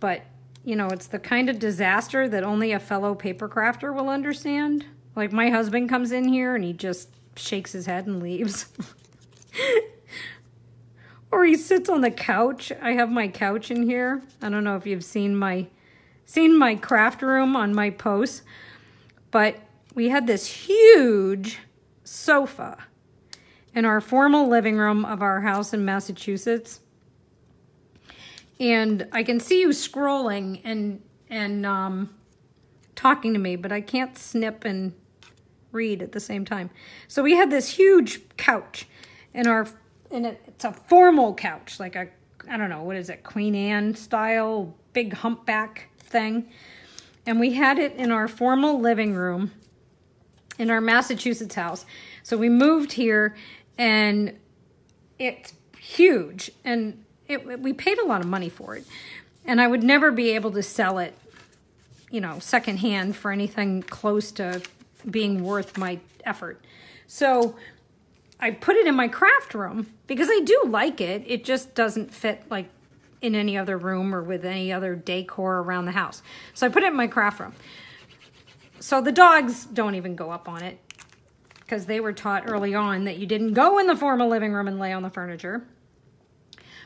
But, you know, it's the kind of disaster that only a fellow paper crafter will understand. Like, my husband comes in here and he just shakes his head and leaves. Or he sits on the couch. I have my couch in here. I don't know if you've seen my craft room on my posts, but we had this huge sofa in our formal living room of our house in Massachusetts. And I can see you scrolling and talking to me, but I can't snip and read at the same time. So we had this huge couch in our, it's a formal couch, like a, I don't know, what is it, Queen Anne style, big humpback thing. And we had it in our formal living room in our Massachusetts house. So we moved here, and it's huge, and we paid a lot of money for it. And I would never be able to sell it, you know, secondhand for anything close to being worth my effort. So I put it in my craft room because I do like it. It just doesn't fit like in any other room or with any other decor around the house. So I put it in my craft room. So the dogs don't even go up on it, because they were taught early on that you didn't go in the formal living room and lay on the furniture.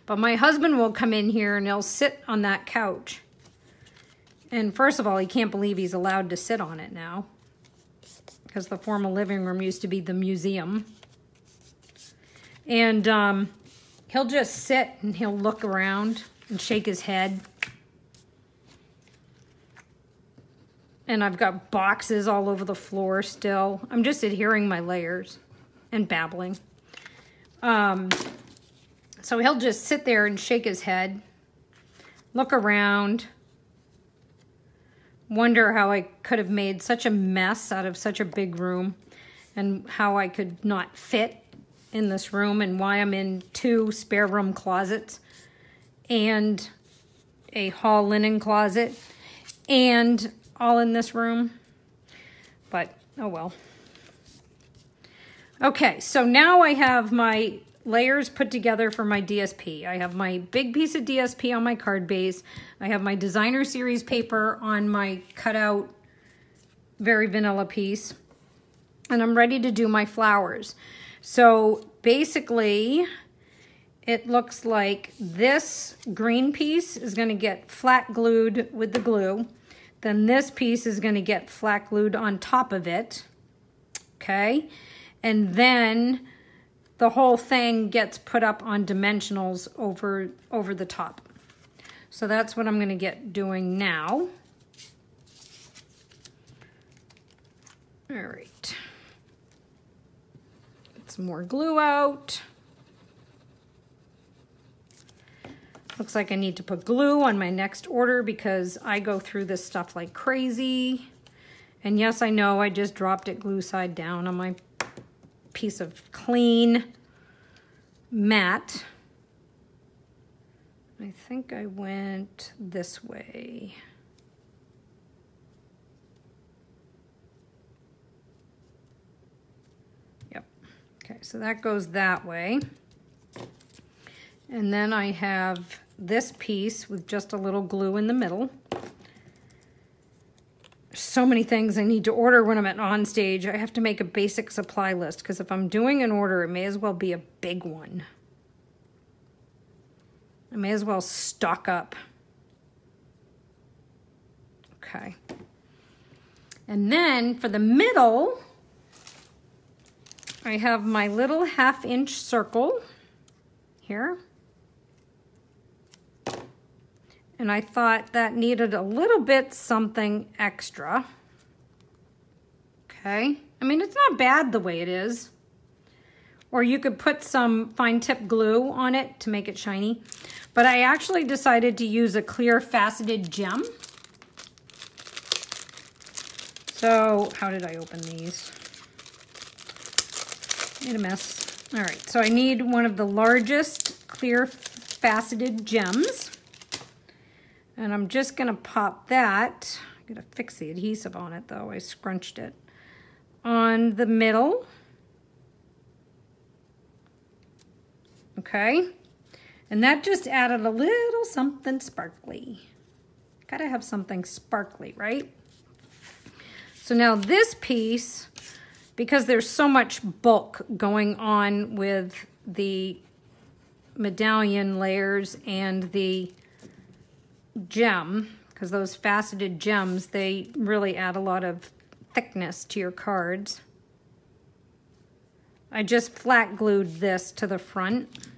But my husband will come in here and he'll sit on that couch. And first of all, he can't believe he's allowed to sit on it now, because the formal living room used to be the museum. And he'll just sit and he'll look around and shake his head. And I've got boxes all over the floor still. I'm just adhering my layers and babbling. So he'll just sit there and shake his head, look around, wonder how I could have made such a mess out of such a big room and how I could not fit in this room and why I'm in 2 spare room closets and a hall linen closet and all in this room. But oh well. Okay, so now I have my layers put together for my DSP. I have my big piece of DSP on my card base. I have my designer series paper on my cutout very vanilla piece. And I'm ready to do my flowers. So basically, it looks like this green piece is going to get flat glued with the glue. Then this piece is going to get flat glued on top of it. Okay? And then the whole thing gets put up on dimensionals over the top. So that's what I'm going to get doing now. All right. Get some more glue out. Looks like I need to put glue on my next order because I go through this stuff like crazy. And yes, I know I just dropped it glue side down on my piece of clean matte. I think I went this way. Yep. Okay, so that goes that way. And then I have this piece with just a little glue in the middle. So many things I need to order when I'm at on stage. I have to make a basic supply list because if I'm doing an order, it may as well be a big one. I may as well stock up. Okay. And then for the middle, I have my little 1/2-inch circle here. And I thought that needed a little bit something extra. Okay. I mean, it's not bad the way it is. Or you could put some fine tip glue on it to make it shiny. But I actually decided to use a clear faceted gem. So how did I open these? Made a mess. All right, so I need one of the largest clear faceted gems. And I'm just gonna pop that. I gotta fix the adhesive on it though. I scrunched it on the middle. Okay. And that just added a little something sparkly. Gotta have something sparkly, right? So now this piece, because there's so much bulk going on with the medallion layers and the gem, because those faceted gems, they really add a lot of thickness to your cards. I just flat glued this to the front.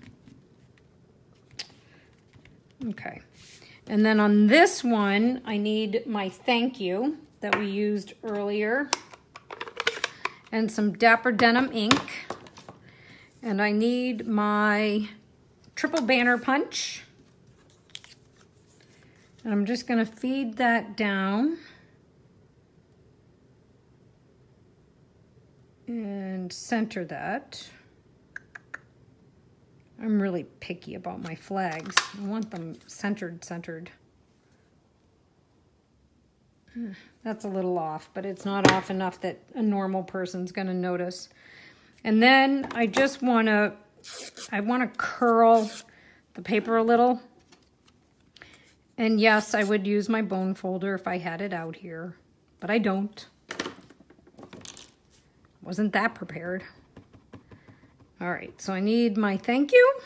Okay. And then on this one, I need my thank you that we used earlier and some Dapper Denim ink. And I need my triple banner punch. And I'm just going to feed that down and center that. I'm really picky about my flags. I want them centered. That's a little off, but it's not off enough that a normal person's going to notice. And then I just want to, curl the paper a little. And yes, I would use my bone folder if I had it out here, but I don't. Wasn't that prepared. All right, so I need my thank you.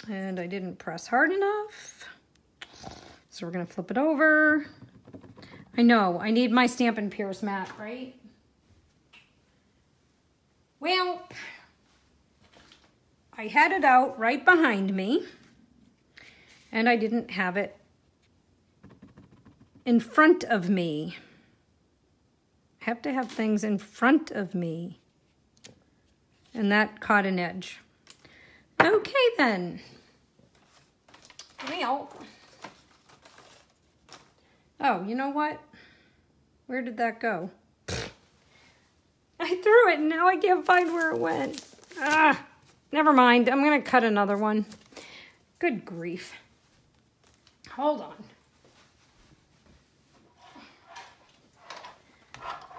And I didn't press hard enough. So we're gonna flip it over. I know, I need my Stampin' Pierce mat, right? Well, I had it out right behind me and I didn't have it in front of me. I have to have things in front of me. And that caught an edge. Okay then. Well. Oh, you know what? Where did that go? I threw it and now I can't find where it went. Ah, never mind. I'm going to cut another one. Good grief. Hold on.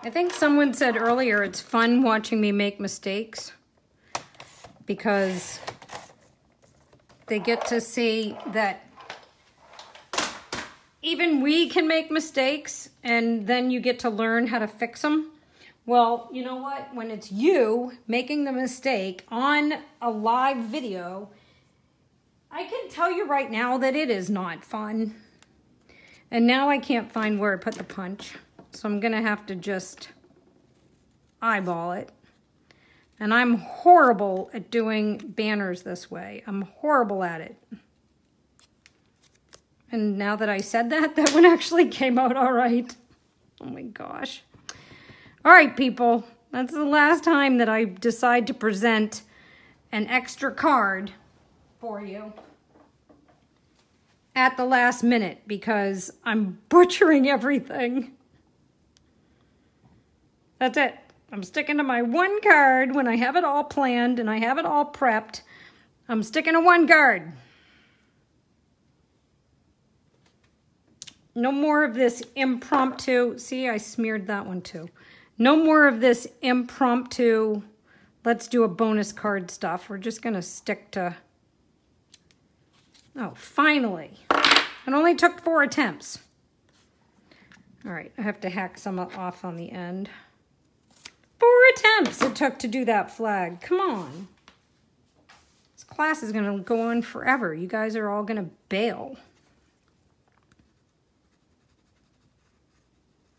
I think someone said earlier it's fun watching me make mistakes because they get to see that even we can make mistakes and then you get to learn how to fix them. Well, you know what? When it's you making the mistake on a live video, I can tell you right now that it is not fun. And now I can't find where I put the punch. So I'm going to have to just eyeball it. And I'm horrible at doing banners this way. I'm horrible at it. And now that I said that, that one actually came out all right. Oh my gosh. All right, people. That's the last time that I decide to present an extra card for you at the last minute because I'm butchering everything. That's it. I'm sticking to my one card when I have it all planned and I have it all prepped. I'm sticking to one card. No more of this impromptu. See, I smeared that one too. No more of this impromptu, let's do a bonus card stuff. We're just going to stick to... Oh, finally. It only took 4 attempts. All right, I have to hack some off on the end. 4 attempts it took to do that flag. Come on. This class is going to go on forever. You guys are all going to bail.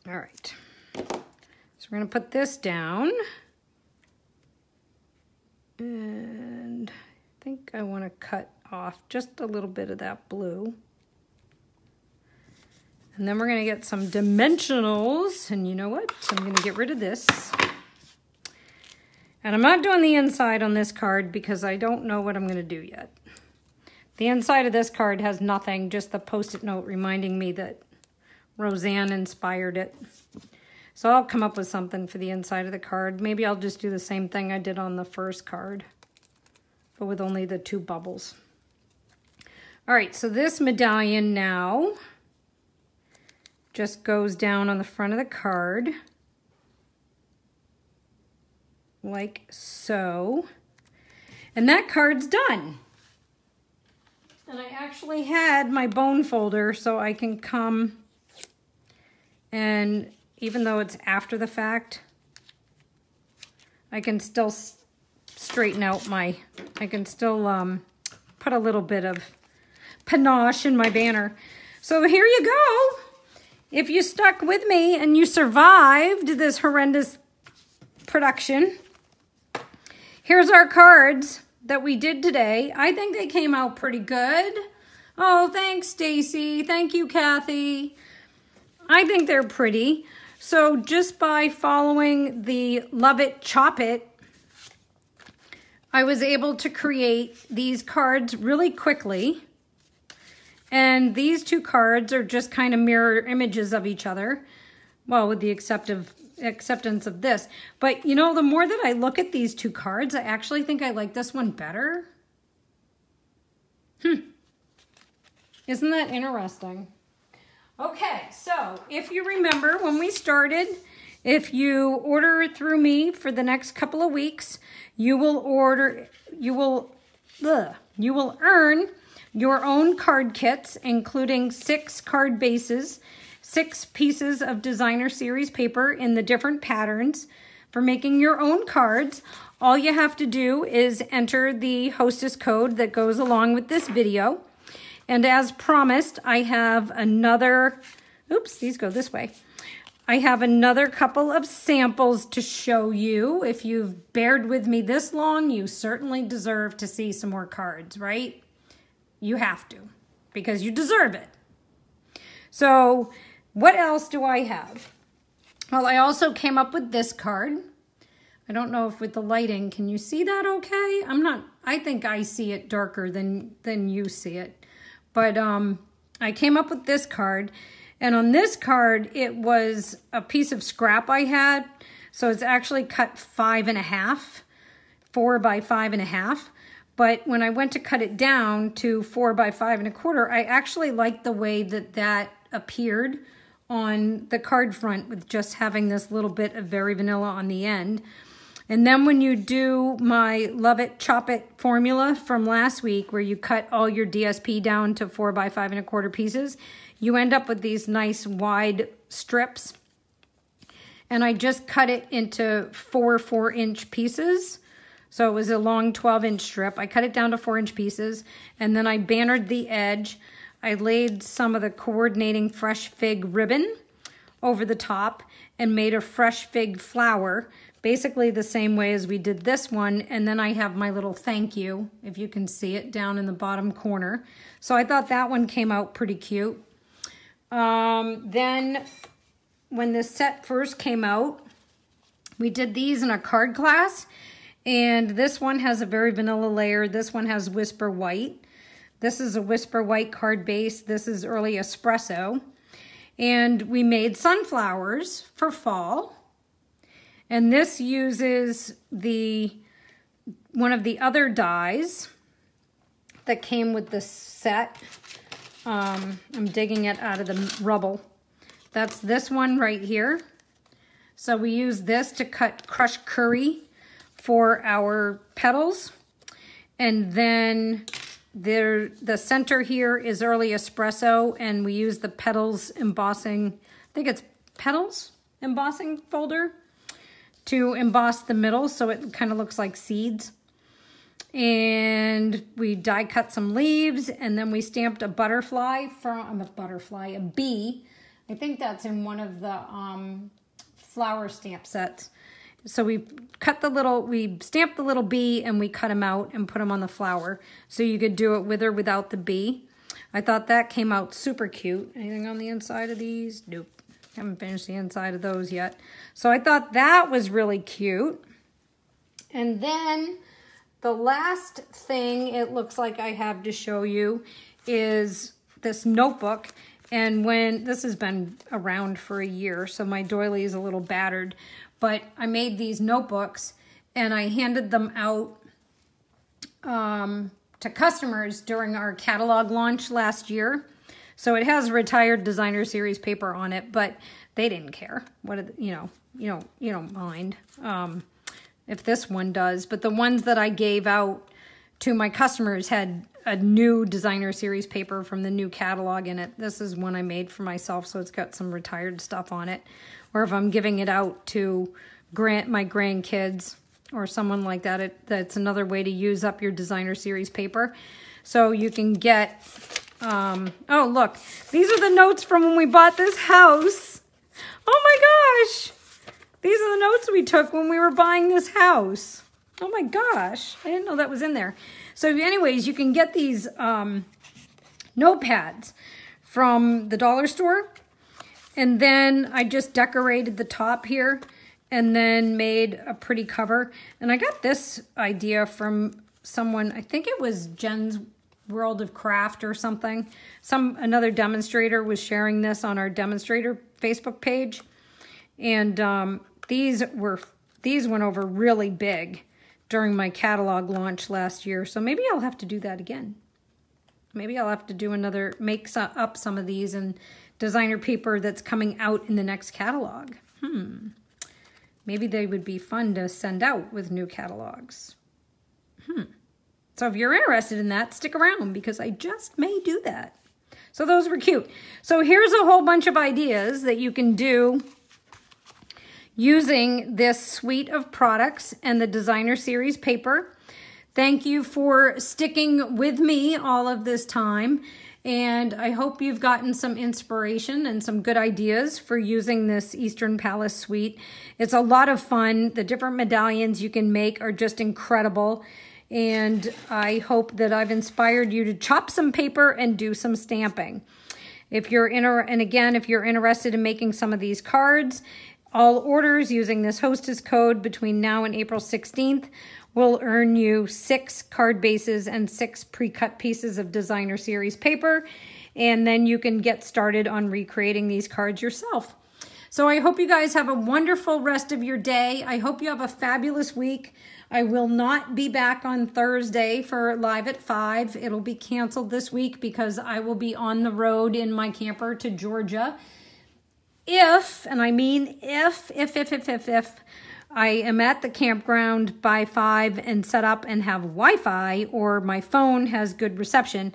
All right. So we're going to put this down. And I think I want to cut off just a little bit of that blue. And then we're going to get some dimensionals. And you know what? So I'm going to get rid of this. And I'm not doing the inside on this card because I don't know what I'm going to do yet. The inside of this card has nothing, just the Post-it note reminding me that Roseanne inspired it. So I'll come up with something for the inside of the card. Maybe I'll just do the same thing I did on the first card, but with only the 2 bubbles. All right, so this medallion now just goes down on the front of the card. Like so. And that card's done. And I actually had my bone folder so I can come and even though it's after the fact, I can still straighten out my, I can still put a little bit of panache in my banner. So here you go. If you stuck with me and you survived this horrendous production, here's our cards that we did today. I think they came out pretty good. Oh, thanks, Stacy. Thank you, Kathy. I think they're pretty. So just by following the Love It, Chop It, I was able to create these cards really quickly. And these 2 cards are just kind of mirror images of each other. Well, with the acceptance of this. But, you know, the more that I look at these 2 cards, I actually think I like this one better. Isn't that interesting? Okay, so if you remember when we started, if you order through me for the next couple of weeks, you will earn your own card kits, including 6 card bases, 6 pieces of designer series paper in the different patterns for making your own cards. All you have to do is enter the Hostess code that goes along with this video. And as promised, I have another, oops, these go this way. I have another couple of samples to show you. If you've bared with me this long, you certainly deserve to see some more cards, right? You have to, because you deserve it. So what else do I have? Well, I also came up with this card. I don't know if with the lighting, can you see that okay? I'm not I think I see it darker than you see it. But I came up with this card. And on this card, it was a piece of scrap I had. So it's actually cut 5.5, 4 by 5.5. But when I went to cut it down to 4 by 5.25, I actually liked the way that appeared on the card front with just having this little bit of Very Vanilla on the end. And then when you do my Love It, Chop It formula from last week, where you cut all your DSP down to 4 by 5.25 pieces, you end up with these nice wide strips. And I just cut it into 4 4-inch pieces. So it was a long 12-inch strip. I cut it down to 4-inch pieces, and then I bannered the edge. I laid some of the coordinating fresh fig ribbon over the top and made a fresh fig flower, basically the same way as we did this one. And then I have my little thank you, if you can see it down in the bottom corner. So I thought that one came out pretty cute. Then when this set first came out, we did these in a card class. And this one has a Very Vanilla layer. This one has Whisper White. This is a Whisper White card base. This is Early Espresso. And we made sunflowers for fall. And this uses one of the other dies that came with this set. I'm digging it out of the rubble. That's this one right here. So we use this to cut crushed curry for our petals. And then the center here is Early Espresso, and we use the petals embossing, I think it's petals embossing folder, to emboss the middle so it kind of looks like seeds. And we die cut some leaves, and then we stamped a butterfly a bee. I think that's in one of the flower stamp sets. So we stamped the little bee, and we cut them out and put them on the flower. So you could do it with or without the bee. I thought that came out super cute. Anything on the inside of these? Nope. Haven't finished the inside of those yet. So I thought that was really cute. And then the last thing it looks like I have to show you is this notebook. And this has been around for a year, so my doily is a little battered. But I made these notebooks, and I handed them out to customers during our catalog launch last year. So it has retired designer series paper on it, but they didn't care. You don't mind if this one does. But the ones that I gave out to my customers had a new designer series paper from the new catalog in it. This is one I made for myself, so it's got some retired stuff on it. Or if I'm giving it out to my grandkids or someone like that, that's another way to use up your designer series paper. So you can get, oh look, these are the notes from when we bought this house. Oh my gosh, these are the notes we took when we were buying this house. Oh my gosh, I didn't know that was in there. So anyways, you can get these notepads from the dollar store. And then I just decorated the top here and then made a pretty cover. And I got this idea from someone, I think it was Jen's World of Craft or something. Another demonstrator was sharing this on our demonstrator Facebook page. And these went over really big during my catalog launch last year. So maybe I'll have to do that again. Maybe I'll have to do up some of these and designer paper that's coming out in the next catalog. Maybe they would be fun to send out with new catalogs. So if you're interested in that, stick around because I just may do that. So those were cute. So here's a whole bunch of ideas that you can do using this suite of products and the designer series paper. Thank you for sticking with me all of this time. And I hope you've gotten some inspiration and some good ideas for using this Eastern Palace suite. It's a lot of fun. The different medallions you can make are just incredible. And I hope that I've inspired you to chop some paper and do some stamping. If you're interested in making some of these cards, All orders using this Hostess code between now and April 16th will earn you 6 card bases and 6 pre-cut pieces of designer series paper. And then you can get started on recreating these cards yourself. So I hope you guys have a wonderful rest of your day. I hope you have a fabulous week. I will not be back on Thursday for Live at 5. It'll be canceled this week because I will be on the road in my camper to Georgia. If, and I mean if I am at the campground by 5 and set up and have Wi-Fi or my phone has good reception,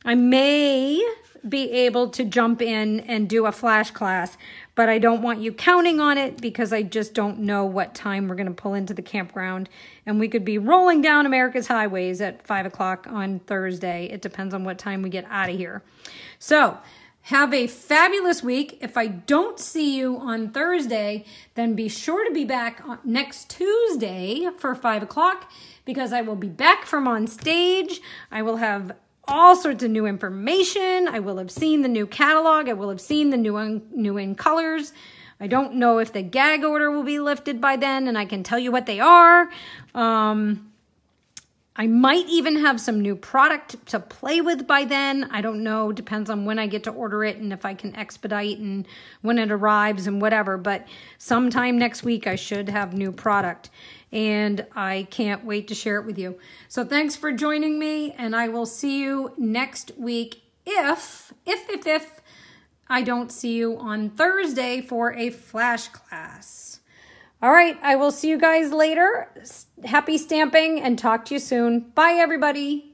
I may be able to jump in and do a flash class, but I don't want you counting on it because I just don't know what time we're going to pull into the campground, and we could be rolling down America's highways at 5 o'clock on Thursday. It depends on what time we get out of here. So have a fabulous week. If I don't see you on Thursday, then be sure to be back next Tuesday for 5 o'clock because I will be back from on stage. I will have all sorts of new information. I will have seen the new catalog. I will have seen the new in colors. I don't know if the gag order will be lifted by then, and I can tell you what they are. I might even have some new product to play with by then. I don't know. Depends on when I get to order it and if I can expedite and when it arrives and whatever. But sometime next week, I should have new product. And I can't wait to share it with you. So thanks for joining me, and I will see you next week if I don't see you on Thursday for a flash class. All right, I will see you guys later. Happy stamping and talk to you soon. Bye, everybody.